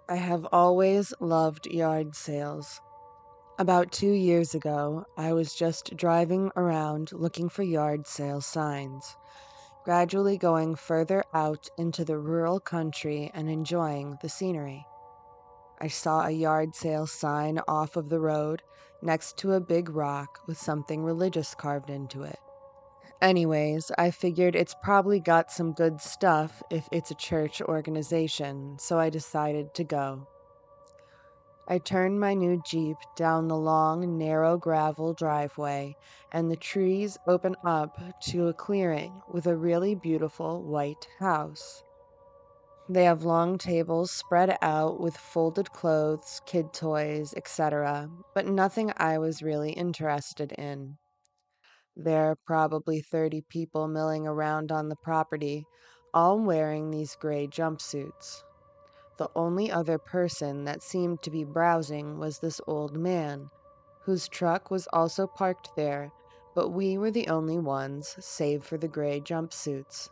I have always loved yard sales. About 2 years ago, I was just driving around looking for yard sale signs, gradually going further out into the rural country and enjoying the scenery. I saw a yard sale sign off of the road next to a big rock with something religious carved into it. Anyways, I figured it's probably got some good stuff if it's a church organization, so I decided to go. I turned my new Jeep down the long, narrow gravel driveway, and the trees open up to a clearing with a really beautiful white house. They have long tables spread out with folded clothes, kid toys, etc., but nothing I was really interested in. There are probably 30 people milling around on the property, all wearing these gray jumpsuits. The only other person that seemed to be browsing was this old man, whose truck was also parked there, but we were the only ones, save for the gray jumpsuits.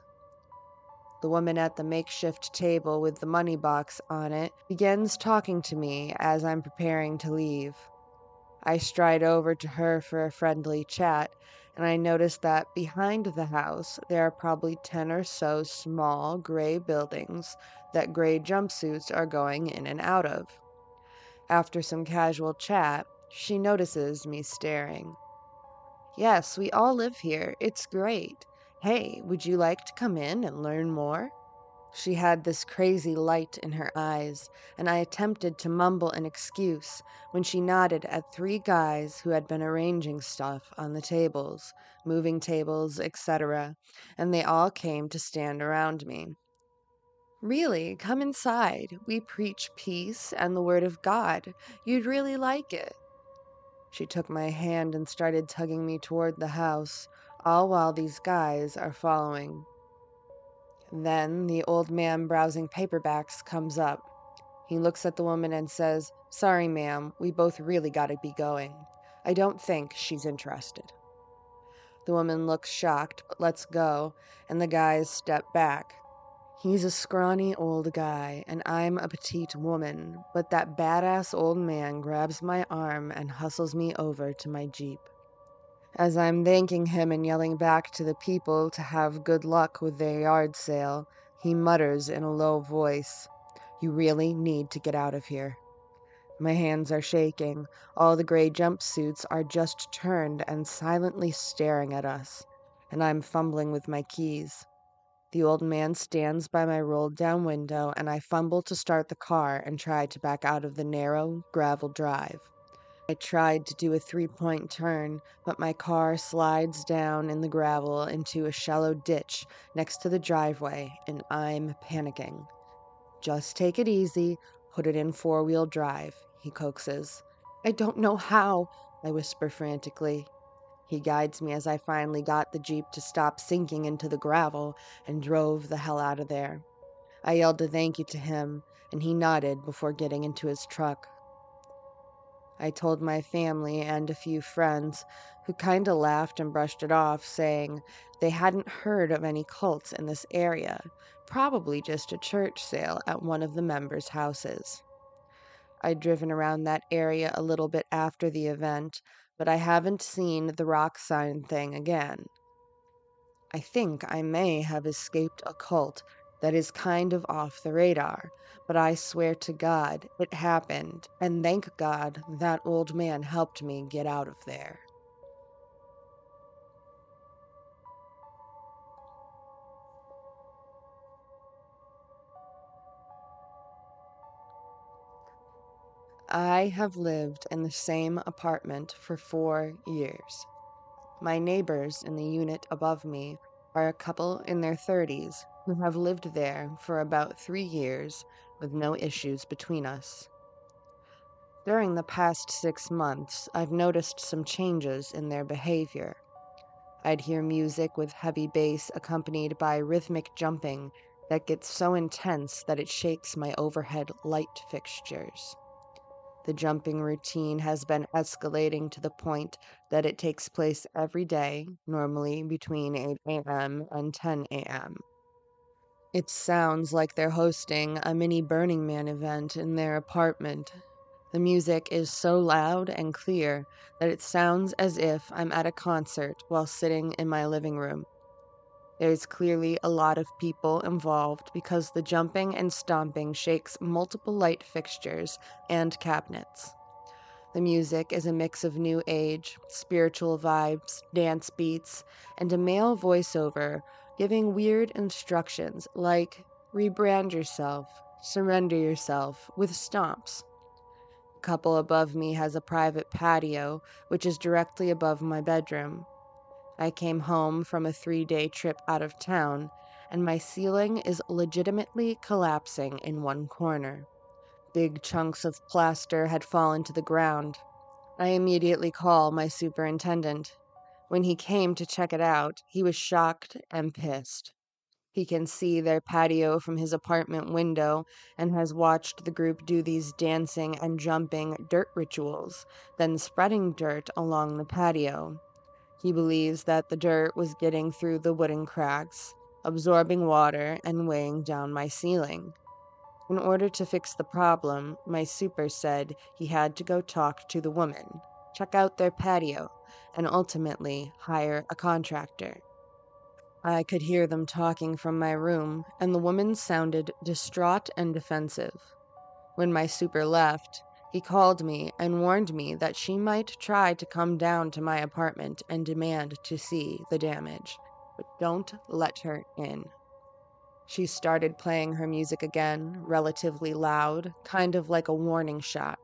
The woman at the makeshift table with the money box on it begins talking to me as I'm preparing to leave. I stride over to her for a friendly chat, and I notice that behind the house there are probably 10 or so small gray buildings that gray jumpsuits are going in and out of. After some casual chat, she notices me staring. Yes, we all live here. It's great. Hey, would you like to come in and learn more? She had this crazy light in her eyes, and I attempted to mumble an excuse when she nodded at three guys who had been arranging stuff on the tables, moving tables, etc., and they all came to stand around me. Really, come inside. We preach peace and the Word of God. You'd really like it. She took my hand and started tugging me toward the house, all while these guys are following. Then the old man browsing paperbacks comes up. He looks at the woman and says, "Sorry, ma'am, we both really gotta be going. I don't think she's interested." The woman looks shocked but lets go, and the guys step back. He's a scrawny old guy, and I'm a petite woman, but that badass old man grabs my arm and hustles me over to my Jeep. As I'm thanking him and yelling back to the people to have good luck with their yard sale, he mutters in a low voice, "You really need to get out of here." My hands are shaking. All the gray jumpsuits are just turned and silently staring at us, and I'm fumbling with my keys. The old man stands by my rolled down window, and I fumble to start the car and try to back out of the narrow gravel drive. I tried to do a 3-point turn, but my car slides down in the gravel into a shallow ditch next to the driveway, and I'm panicking. "Just take it easy, put it in 4-wheel drive," he coaxes. "I don't know how," I whisper frantically. He guides me as I finally got the Jeep to stop sinking into the gravel and drove the hell out of there. I yelled a thank you to him, and he nodded before getting into his truck. I told my family and a few friends, who kinda laughed and brushed it off, saying they hadn't heard of any cults in this area, probably just a church sale at one of the members' houses. I'd driven around that area a little bit after the event, but I haven't seen the rock sign thing again. I think I may have escaped a cult that is kind of off the radar, but I swear to God it happened, and thank God that old man helped me get out of there. I have lived in the same apartment for 4 years. My neighbors in the unit above me are a couple in their 30s who have lived there for about 3 years with no issues between us. During the past 6 months, I've noticed some changes in their behavior. I'd hear music with heavy bass accompanied by rhythmic jumping that gets so intense that it shakes my overhead light fixtures. The jumping routine has been escalating to the point that it takes place every day, normally between 8 a.m. and 10 a.m. It sounds like they're hosting a mini Burning Man event in their apartment. The music is so loud and clear that it sounds as if I'm at a concert while sitting in my living room. There's clearly a lot of people involved because the jumping and stomping shakes multiple light fixtures and cabinets. The music is a mix of new age, spiritual vibes, dance beats, and a male voiceover giving weird instructions like rebrand yourself, surrender yourself, with stomps. The couple above me has a private patio, which is directly above my bedroom. I came home from a 3-day trip out of town, and my ceiling is legitimately collapsing in one corner. Big chunks of plaster had fallen to the ground. I immediately call my superintendent. When he came to check it out, he was shocked and pissed. He can see their patio from his apartment window and has watched the group do these dancing and jumping dirt rituals, then spreading dirt along the patio. He believes that the dirt was getting through the wooden cracks, absorbing water and weighing down my ceiling. In order to fix the problem, my super said he had to go talk to the woman, check out their patio, and ultimately hire a contractor. I could hear them talking from my room, and the woman sounded distraught and defensive. When my super left, he called me and warned me that she might try to come down to my apartment and demand to see the damage, but don't let her in. She started playing her music again, relatively loud, kind of like a warning shot.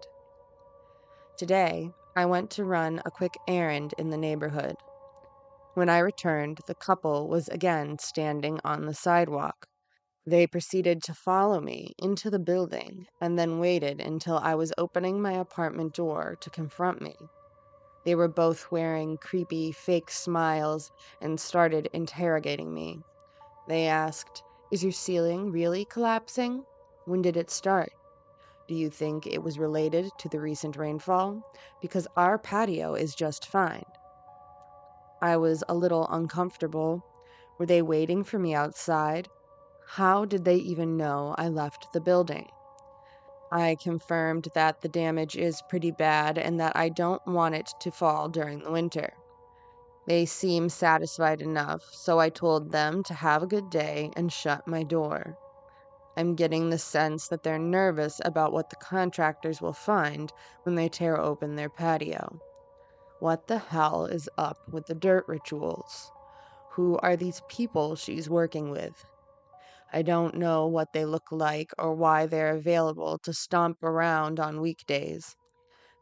Today, I went to run a quick errand in the neighborhood. When I returned, the couple was again standing on the sidewalk. They proceeded to follow me into the building and then waited until I was opening my apartment door to confront me. They were both wearing creepy, fake smiles and started interrogating me. They asked, "Is your ceiling really collapsing? When did it start? Do you think it was related to the recent rainfall? Because our patio is just fine." I was a little uncomfortable. Were they waiting for me outside? How did they even know I left the building? I confirmed that the damage is pretty bad and that I don't want it to fall during the winter. They seem satisfied enough, so I told them to have a good day and shut my door. I'm getting the sense that they're nervous about what the contractors will find when they tear open their patio. What the hell is up with the dirt rituals? Who are these people she's working with? I don't know what they look like or why they're available to stomp around on weekdays.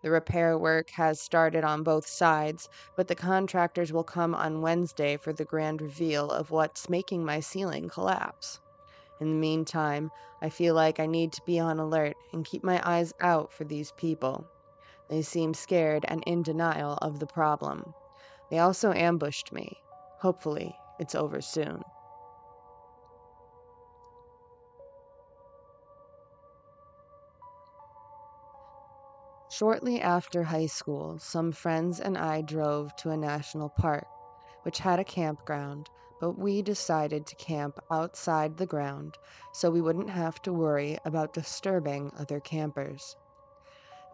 The repair work has started on both sides, but the contractors will come on Wednesday for the grand reveal of what's making my ceiling collapse. In the meantime, I feel like I need to be on alert and keep my eyes out for these people. They seem scared and in denial of the problem. They also ambushed me. Hopefully, it's over soon. Shortly after high school, some friends and I drove to a national park, which had a campground, but we decided to camp outside the ground so we wouldn't have to worry about disturbing other campers.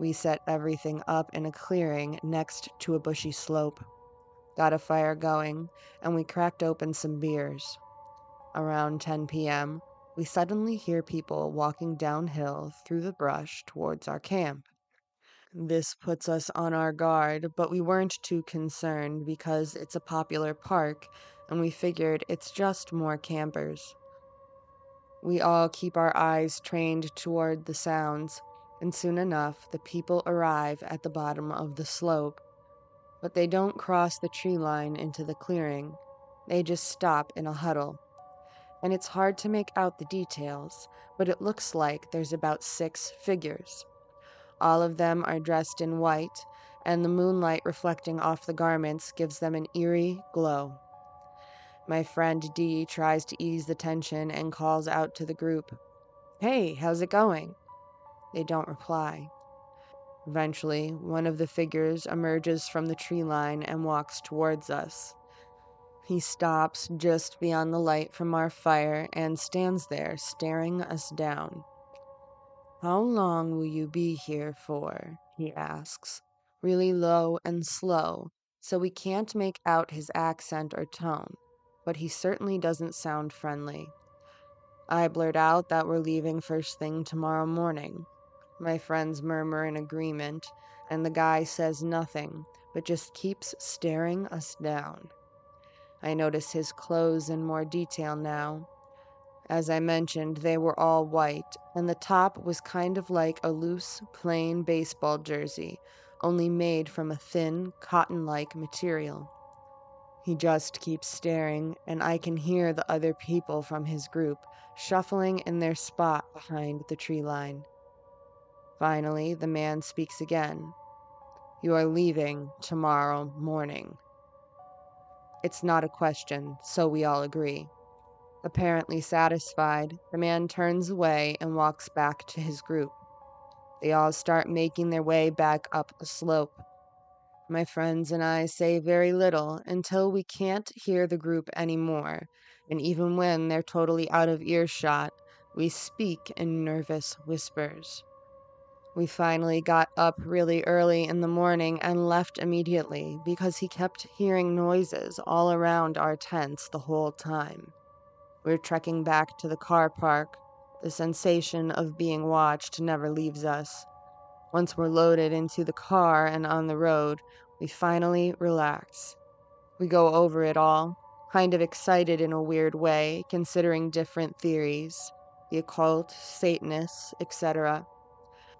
We set everything up in a clearing next to a bushy slope, got a fire going, and we cracked open some beers. Around 10 p.m., we suddenly hear people walking downhill through the brush towards our camp. This puts us on our guard, but we weren't too concerned because it's a popular park and we figured it's just more campers. We all keep our eyes trained toward the sounds, and soon enough the people arrive at the bottom of the slope. But they don't cross the tree line into the clearing. They just stop in a huddle. And it's hard to make out the details, but it looks like there's about 6 figures. All of them are dressed in white, and the moonlight reflecting off the garments gives them an eerie glow. My friend Dee tries to ease the tension and calls out to the group, "Hey, how's it going?" They don't reply. Eventually, one of the figures emerges from the tree line and walks towards us. He stops just beyond the light from our fire and stands there staring us down. "How long will you be here for?" he asks, really low and slow, so we can't make out his accent or tone, but he certainly doesn't sound friendly. I blurt out that we're leaving first thing tomorrow morning. My friends murmur in agreement, and the guy says nothing, but just keeps staring us down. I notice his clothes in more detail now. As I mentioned, they were all white, and the top was kind of like a loose, plain baseball jersey, only made from a thin, cotton-like material. He just keeps staring, and I can hear the other people from his group shuffling in their spot behind the tree line. Finally, the man speaks again. "You are leaving tomorrow morning." It's not a question, so we all agree. Apparently satisfied, the man turns away and walks back to his group. They all start making their way back up the slope. My friends and I say very little until we can't hear the group anymore, and even when they're totally out of earshot, we speak in nervous whispers. We finally got up really early in the morning and left immediately because he kept hearing noises all around our tents the whole time. We're trekking back to the car park. The sensation of being watched never leaves us. Once we're loaded into the car and on the road, we finally relax. We go over it all, kind of excited in a weird way, considering different theories, the occult, Satanists, etc.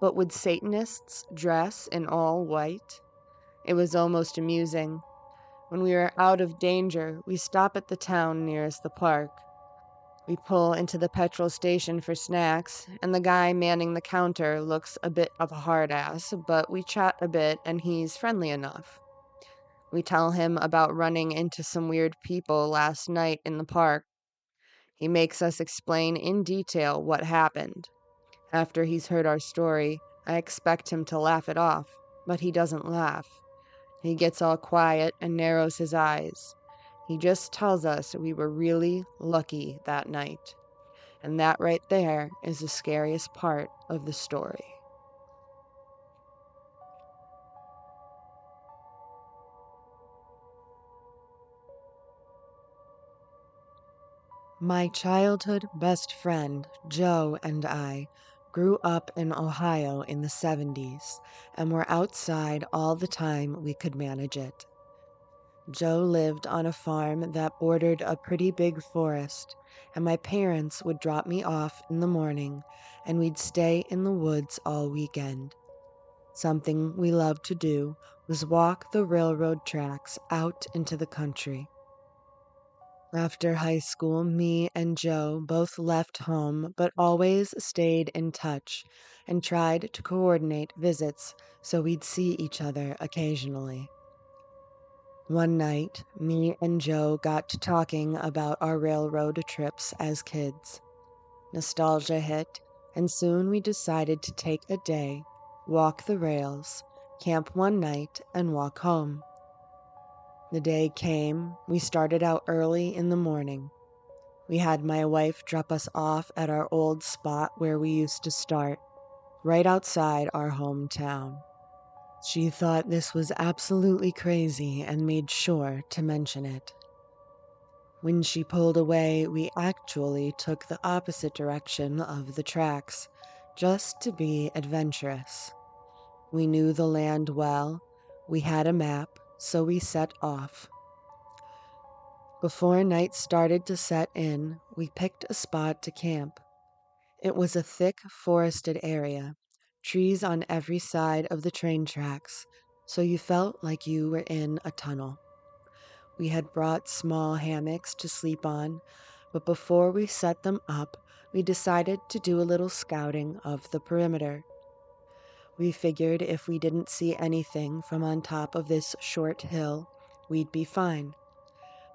But would Satanists dress in all white? It was almost amusing. When we are out of danger, we stop at the town nearest the park. We pull into the petrol station for snacks, and the guy manning the counter looks a bit of a hard ass, but we chat a bit and he's friendly enough. We tell him about running into some weird people last night in the park. He makes us explain in detail what happened. After he's heard our story, I expect him to laugh it off, but he doesn't laugh. He gets all quiet and narrows his eyes. He just tells us we were really lucky that night. And that right there is the scariest part of the story. My childhood best friend, Joe, and I grew up in Ohio in the 70s and were outside all the time we could manage it. Joe lived on a farm that bordered a pretty big forest, and my parents would drop me off in the morning, and we'd stay in the woods all weekend. Something we loved to do was walk the railroad tracks out into the country. After high school, me and Joe both left home but always stayed in touch and tried to coordinate visits so we'd see each other occasionally. One night, me and Joe got to talking about our railroad trips as kids. Nostalgia hit, and soon we decided to take a day, walk the rails, camp one night, and walk home. The day came. We started out early in the morning. We had my wife drop us off at our old spot where we used to start, right outside our hometown. She thought this was absolutely crazy and made sure to mention it. When she pulled away, we actually took the opposite direction of the tracks, just to be adventurous. We knew the land well, we had a map, so we set off. Before night started to set in, we picked a spot to camp. It was a thick, forested area, trees on every side of the train tracks, so you felt like you were in a tunnel. We had brought small hammocks to sleep on, but before we set them up, we decided to do a little scouting of the perimeter. We figured if we didn't see anything from on top of this short hill, we'd be fine.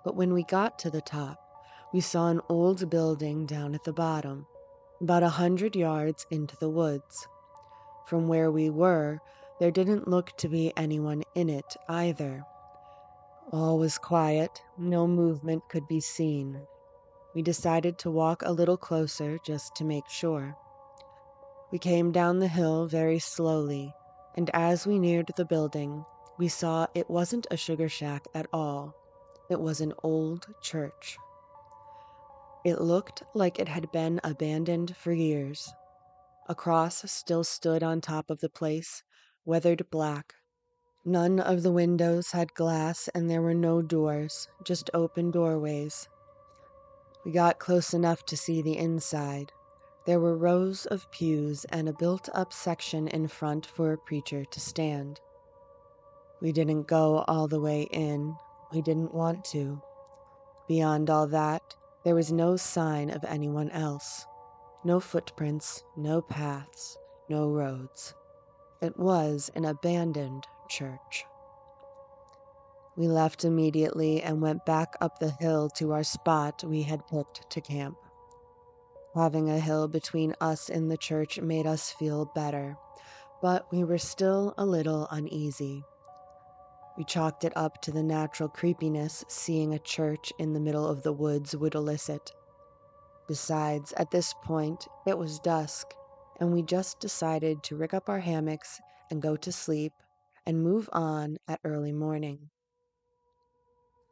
But when we got to the top, we saw an old building down at the bottom, about 100 yards into the woods. From where we were, there didn't look to be anyone in it either. All was quiet, no movement could be seen. We decided to walk a little closer just to make sure. We came down the hill very slowly, and as we neared the building, we saw it wasn't a sugar shack at all. It was an old church. It looked like it had been abandoned for years. A cross still stood on top of the place, weathered black. None of the windows had glass, and there were no doors, just open doorways. We got close enough to see the inside. There were rows of pews and a built-up section in front for a preacher to stand. We didn't go all the way in. We didn't want to. Beyond all that, there was no sign of anyone else. No footprints, no paths, no roads. It was an abandoned church. We left immediately and went back up the hill to our spot we had picked to camp. Having a hill between us and the church made us feel better, but we were still a little uneasy. We chalked it up to the natural creepiness seeing a church in the middle of the woods would elicit. Besides, at this point, it was dusk, and we just decided to rig up our hammocks and go to sleep and move on at early morning.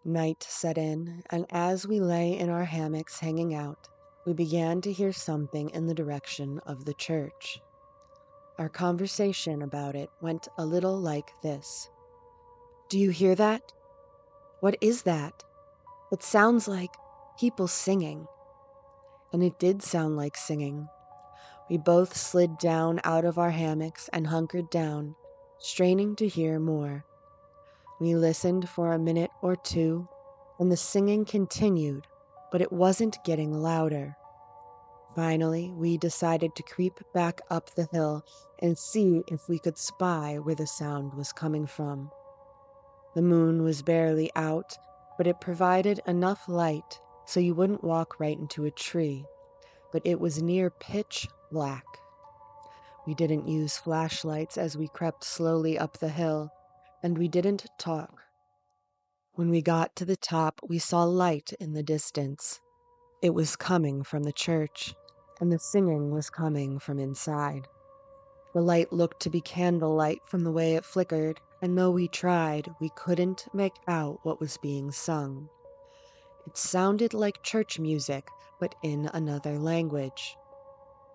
Night set in, and as we lay in our hammocks hanging out, we began to hear something in the direction of the church. Our conversation about it went a little like this. "Do you hear that? What is that? It sounds like people singing." And it did sound like singing. We both slid down out of our hammocks and hunkered down, straining to hear more. We listened for a minute or two, and the singing continued, but it wasn't getting louder. Finally, we decided to creep back up the hill and see if we could spy where the sound was coming from. The moon was barely out, but it provided enough light so you wouldn't walk right into a tree, but it was near pitch black. We didn't use flashlights as we crept slowly up the hill, and we didn't talk. When we got to the top, we saw light in the distance. It was coming from the church, and the singing was coming from inside. The light looked to be candlelight from the way it flickered, and though we tried, we couldn't make out what was being sung. It sounded like church music, but in another language.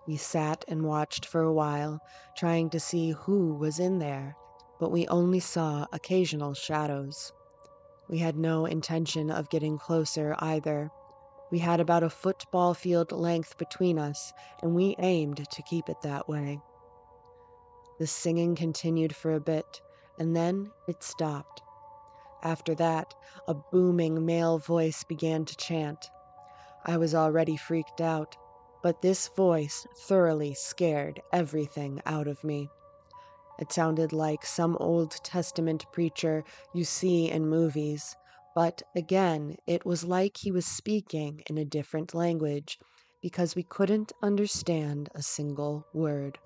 We sat and watched for a while, trying to see who was in there, but we only saw occasional shadows. We had no intention of getting closer either. We had about a football field length between us, and we aimed to keep it that way. The singing continued for a bit, and then it stopped. After that, a booming male voice began to chant. I was already freaked out, but this voice thoroughly scared everything out of me. It sounded like some Old Testament preacher you see in movies, but again, it was like he was speaking in a different language because we couldn't understand a single word.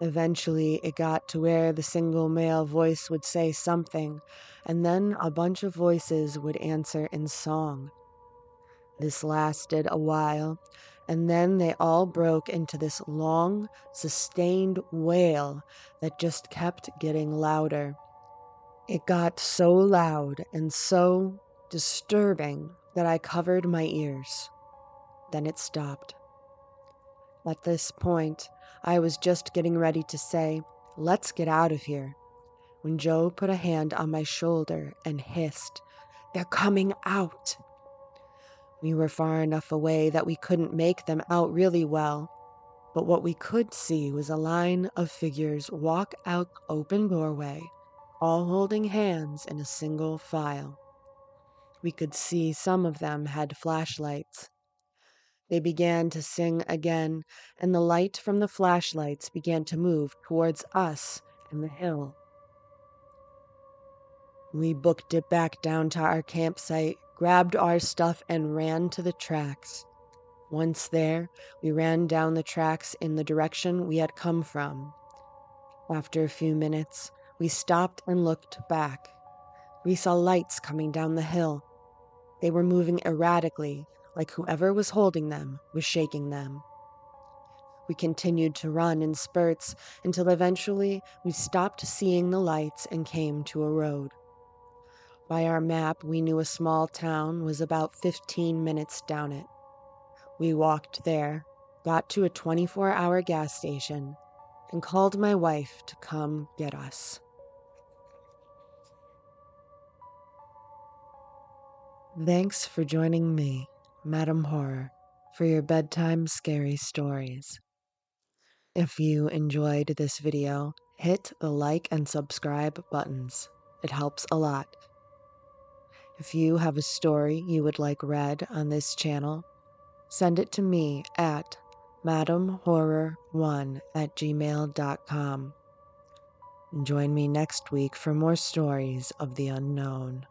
Eventually, it got to where the single male voice would say something, and then a bunch of voices would answer in song. This lasted a while, and then they all broke into this long, sustained wail that just kept getting louder. It got so loud and so disturbing that I covered my ears. Then it stopped. At this point, I was just getting ready to say, "Let's get out of here," when Joe put a hand on my shoulder and hissed, "They're coming out." We were far enough away that we couldn't make them out really well, but what we could see was a line of figures walk out the open doorway, all holding hands in a single file. We could see some of them had flashlights. They began to sing again, and the light from the flashlights began to move towards us and the hill. We booked it back down to our campsite, grabbed our stuff, and ran to the tracks. Once there, we ran down the tracks in the direction we had come from. After a few minutes, we stopped and looked back. We saw lights coming down the hill. They were moving erratically, like whoever was holding them was shaking them. We continued to run in spurts until eventually we stopped seeing the lights and came to a road. By our map, we knew a small town was about 15 minutes down it. We walked there, got to a 24-hour gas station, and called my wife to come get us. Thanks for joining me, Madam Horror, for your bedtime scary stories. If you enjoyed this video, hit the like and subscribe buttons. It helps a lot. If you have a story you would like read on this channel, send it to me at madamhorror1@gmail.com. Join me next week for more stories of the unknown.